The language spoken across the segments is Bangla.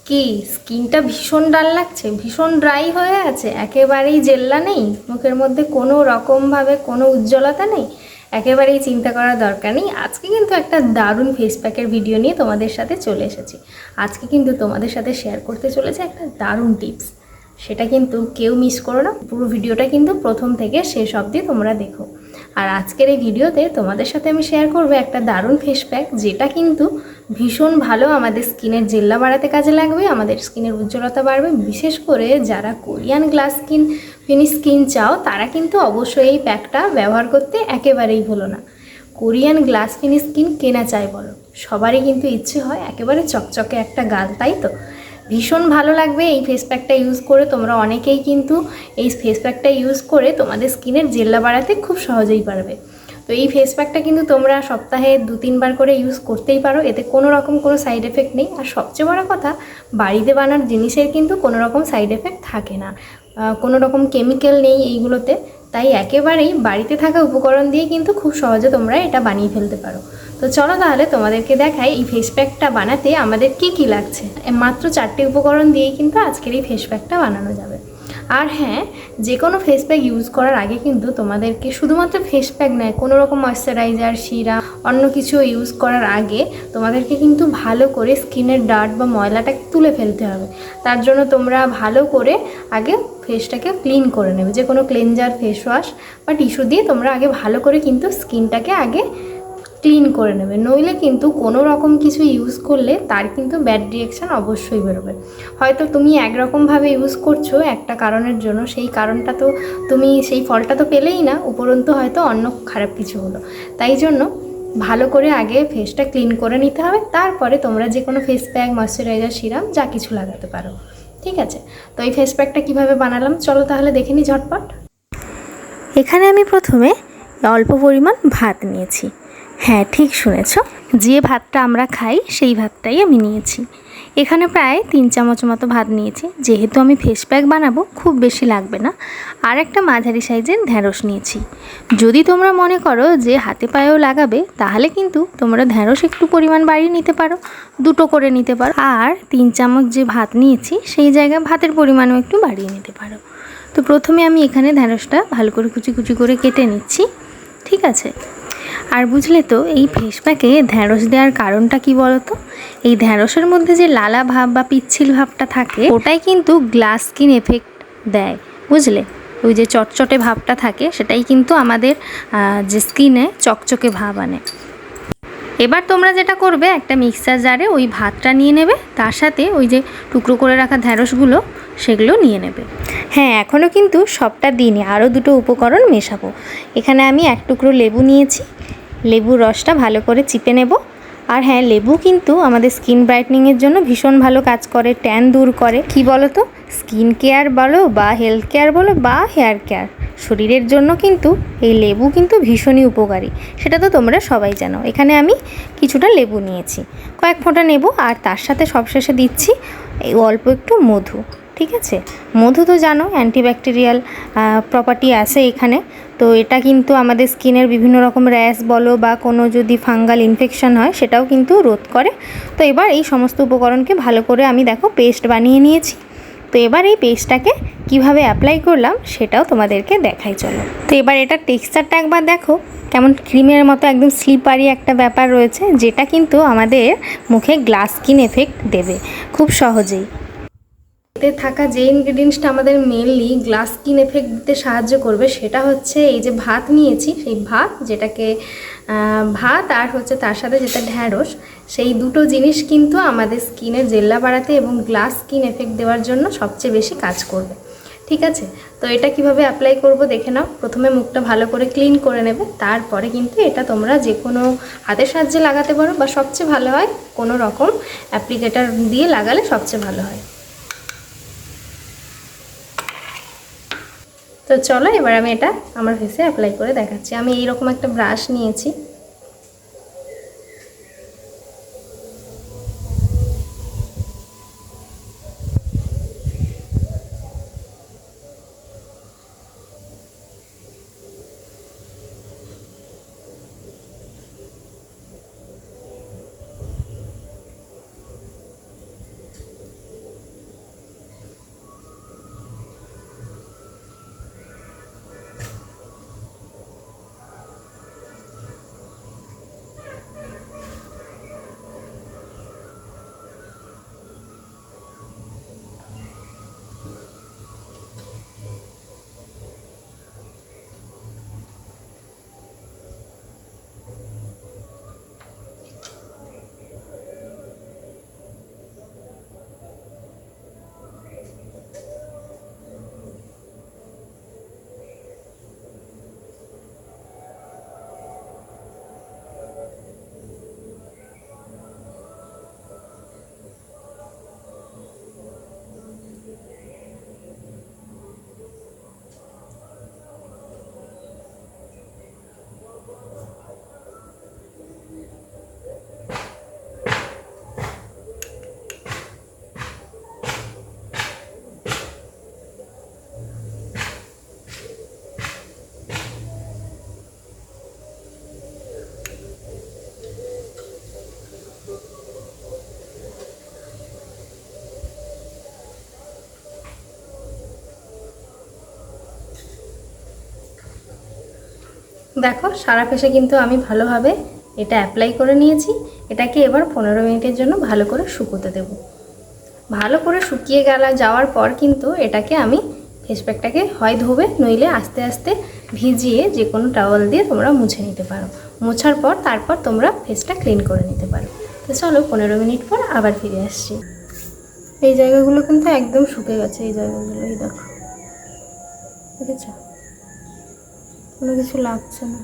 কি স্কিনটা ভীষণ ডাল লাগছে, ভীষণ ড্রাই হয়ে আছে, একেবারেই জেল্লা নেই মুখের মধ্যে, কোনো রকমভাবে কোনো উজ্জ্বলতা নেই, একেবারেই চিন্তা করার দরকার নেই। আজকে কিন্তু একটা দারুণ ফেস প্যাকের ভিডিও নিয়ে তোমাদের সাথে চলে এসেছি। আজকে কিন্তু তোমাদের সাথে শেয়ার করতে চলেছে একটা দারুণ টিপস, সেটা কিন্তু কেউ মিস করো না। পুরো ভিডিওটা কিন্তু প্রথম থেকে শেষ অবধি তোমরা দেখো। আর আজকের এই ভিডিওতে তোমাদের সাথে আমি শেয়ার করবো একটা দারুণ ফেস প্যাক, যেটা কিন্তু ভীষণ ভালো আমাদের স্কিনের জেল্লা বাড়াতে কাজে লাগবে, আমাদের স্কিনের উজ্জ্বলতা বাড়বে। বিশেষ করে যারা কোরিয়ান গ্লাস ফিনিশ স্কিন চাও, তারা কিন্তু অবশ্যই এই প্যাকটা ব্যবহার করতে একেবারেই ভুলো না। কোরিয়ান গ্লাস ফিনিশ স্কিন কেনা চাই বলো, সবারই কিন্তু ইচ্ছে হয় একেবারে চকচকে একটা গাল, তাই তো? ভীষণ ভালো লাগবে এই ফেস প্যাকটা ইউজ করে। তোমরা অনেকেই কিন্তু এই ফেস প্যাকটা ইউজ করে তোমাদের স্কিনের জেল্লা বাড়াতে খুব সহজেই পারবে। তো এই ফেস প্যাকটা কিন্তু তোমরা সপ্তাহে 2-3 বার করে ইউজ করতেই পারো, এতে কোনো রকম কোনো সাইড এফেক্ট নেই। আর সবচেয়ে বড় কথা, বাড়িতে বানানোর জিনিসের কিন্তু কোনো রকম সাইড এফেক্ট থাকে না, কোনো রকম কেমিক্যাল নেই এইগুলোতে। তাই একেবারেই বাড়িতে থাকা উপকরণ দিয়ে কিন্তু খুব সহজে তোমরা এটা বানিয়ে ফেলতে পারো। তো চলো তাহলে তোমাদেরকে দেখাই এই ফেস প্যাকটা বানাতে আমাদের কি লাগছে। মাত্র 4টে উপকরণ দিয়েই কিন্তু আজকের এই ফেস প্যাকটা বানানো যাবে। আর হ্যাঁ, যে কোনো ফেস প্যাক ইউজ করার আগে কিন্তু তোমাদেরকে শুধুমাত্র ফেস প্যাক নয়, কোনো রকম ময়শ্চারাইজার, সিরাম, অন্য কিছু ইউজ করার আগে তোমাদেরকে কিন্তু ভালো করে স্কিনের ডার্ট বা ময়লাটাকে তুলে ফেলতে হবে। তার জন্য তোমরা ভালো করে আগে ফেসটাকে ক্লিন করে নেবে। যে কোনো ক্লেনজার, ফেস ওয়াশ বা টিস্যু দিয়ে তোমরা আগে ভালো করে কিন্তু স্কিনটাকে আগে ক্লিন করে নেবে। নইলে কিন্তু কোনো রকম কিছু ইউজ করলে তার কিন্তু ব্যাড রিয়াকশান অবশ্যই বেরোবে। হয়তো তুমি একরকমভাবে ইউজ করছো একটা কারণের জন্য, সেই কারণটা তো তুমি সেই ফলটা তো পেলেই না, উপরন্তু হয়তো অন্য খারাপ কিছু হলো। তাই জন্য ভালো করে আগে ফেসটা ক্লিন করে নিতে হবে, তারপরে তোমরা যে কোনো ফেস প্যাক, ময়শ্চারাইজার, সিরাম যা কিছু লাগাতে পারো। ঠিক আছে? তো এই ফেস প্যাকটা কীভাবে বানালাম চলো তাহলে দেখে নিই ঝটপট। এখানে আমি প্রথমে অল্প পরিমাণ ভাত নিয়েছি। হ্যাঁ, ঠিক শুনেছ, যে ভাতটা আমরা খাই সেই ভাতটাই আমি নিয়েছি। এখানে প্রায় 3 চামচ মতো ভাত নিয়েছি। যেহেতু আমি ফেস প্যাক বানাবো, খুব বেশি লাগবে না। আর একটা মাঝারি সাইজের ঢ্যাঁড়স নিয়েছি। যদি তোমরা মনে করো যে হাতে পায়েও লাগাবে, তাহলে কিন্তু তোমরা ঢ্যাঁড়স একটু পরিমাণ বাড়িয়ে নিতে পারো, 2টো করে নিতে পারো। আর 3 চামচ যে ভাত নিয়েছি, সেই জায়গায় ভাতের পরিমাণও একটু বাড়িয়ে নিতে পারো। তো প্রথমে আমি এখানে ঢ্যাঁড়সটা ভালো করে কুচি কুচি করে কেটে নিচ্ছি। ঠিক আছে? আর বুঝলে তো, এই ফেস প্যাকে ঢ্যাঁড়স দেওয়ার কারণটা কি বলো তো? এই ঢ্যাঁড়সের মধ্যে যে লালা ভাব বা পিচ্ছিল ভাবটা থাকে, ওটাই কিন্তু গ্লাস স্কিন এফেক্ট দেয়। বুঝলে? ওই যে চটচটে ভাবটা থাকে, সেটাই কিন্তু আমাদের যে স্কিনে চকচকে ভাব আনে। এবার তোমরা যেটা করবে, একটা মিক্সার জারে ওই ভাতটা নিয়ে নেবে, তার সাথে ওই যে টুকরো করে রাখা ঢ্যাঁড়সগুলো সেগুলো নিয়ে নেবে। হ্যাঁ, এখনও কিন্তু সবটা দিইনি, আরও 2টো উপকরণ মেশাবো। এখানে আমি 1 টুকরো লেবু নিয়েছি, লেবুর রসটা ভালো করে চিপে নেব। আর হ্যাঁ, লেবু কিন্তু আমাদের স্কিন ব্রাইটনিংয়ের জন্য ভীষণ ভালো কাজ করে, ট্যান দূর করে। কি বলো তো, স্কিন কেয়ার বলো বা হেলথ কেয়ার বলো বা হেয়ার কেয়ার, শরীরের জন্য কিন্তু এই লেবু কিন্তু ভীষণই উপকারী, সেটা তো তোমরা সবাই জানো। এখানে আমি কিছুটা লেবু নিয়েছি, কয়েক ফোঁটা নেব। আর তার সাথে সবশেষে দিচ্ছি এই অল্প একটু মধু। ঠিক আছে? মধু তো জানো অ্যান্টিব্যাকটেরিয়াল প্রপার্টি আছে এখানে। তো এটা কিন্তু আমাদের স্কিনের বিভিন্ন রকম র্যাশ বলো বা কোনো যদি ফাঙ্গাল ইনফেকশন হয়, সেটাও কিন্তু রোধ করে। তো এবার এই সমস্ত উপকরণকে ভালো করে আমি দেখো পেস্ট বানিয়ে নিয়েছি। তো এবার এই পেস্টটাকে কিভাবে অ্যাপ্লাই করলাম সেটাও তোমাদেরকে দেখাই, চলো। তো এবার এটার টেক্সচারটা একবার দেখো, কেমন ক্রিমের মতো একদম স্লিপারি একটা ব্যাপার রয়েছে, যেটা কিন্তু আমাদের মুখে গ্লাস স্কিন এফেক্ট দেবে খুব সহজেই। এতে থাকা যে ইনগ্রিডিয়েন্টসটা আমাদের মেনলি গ্লাস স্কিন এফেক্ট দিতে সাহায্য করবে, সেটা হচ্ছে এই যে ভাত নিয়েছি, সেই ভাত, যেটাকে ভাত আর হচ্ছে তার সাথে যেটা ঢ্যাঁড়স, সেই দুটো জিনিস কিন্তু আমাদের স্কিনের জেল্লা বাড়াতে এবং গ্লাস স্কিন এফেক্ট দেওয়ার জন্য সবচেয়ে বেশি কাজ করবে। ঠিক আছে? তো এটা কিভাবে অ্যাপ্লাই করব দেখে নাও। প্রথমে মুখটা ভালো করে ক্লিন করে নেবে, তারপরে কিন্তু এটা তোমরা যে কোনো হাতের সাহায্যে লাগাতে পারো, বা সবচেয়ে ভালো হয় কোনো রকম অ্যাপ্লিকেটার দিয়ে লাগালে সবচেয়ে ভালো হয়। তো চলো এবার আমি এটা আমার ফেসে অ্যাপ্লাই করে দেখাচ্ছি। আমি এইরকম একটা ব্রাশ নিয়েছি, দেখো সারা ফেসে কিন্তু আমি ভালোভাবে এটা অ্যাপ্লাই করে নিয়েছি। এটাকে এবার 15 মিনিটের জন্য ভালো করে শুকোতে দেব। ভালো করে শুকিয়ে যাওয়ার পর কিন্তু এটাকে আমি ফেস প্যাকটাকে হয় ধোবে, নইলে আস্তে আস্তে ভিজিয়ে যে কোনো টাওয়াল দিয়ে তোমরা মুছে নিতে পারো। মোছার পর তারপর তোমরা ফেসটা ক্লিন করে নিতে পারো। তো চলো 15 মিনিট পর আবার ফিরে আসছি। এই জায়গাগুলো কিন্তু একদম শুকে গেছে, এই জায়গাগুলো এই দেখো, দেখেছ, কোনো কিছু লাগছে না।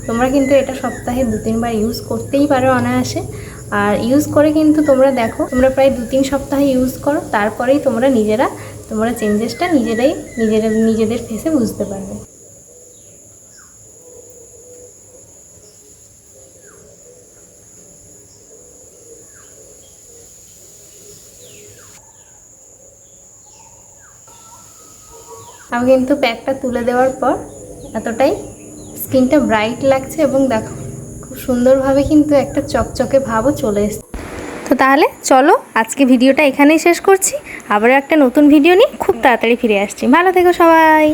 তোমরা কিন্তু এটা সপ্তাহে 2-3 বার ইউজ করতেই পারো অনায়াসে। আর ইউজ করে কিন্তু তোমরা দেখো, তোমরা প্রায় 2-3 সপ্তাহ ইউজ করো, তারপরেই তোমরা চেঞ্জেসটা নিজেদের ফেসে বুঝতে পারবে। আমি কিন্তু প্যাকটা তুলে দেওয়ার পর এতটাই স্কিনটা ব্রাইট লাগছে, এবং দেখো খুব সুন্দরভাবে কিন্তু একটা চকচকে ভাবও চলে এসেছে। তো তাহলে চলো আজকে ভিডিওটা এখানেই শেষ করছি। আবারও একটা নতুন ভিডিও নিয়ে খুব তাড়াতাড়ি ফিরে আসছি। ভালো থেকো সবাই।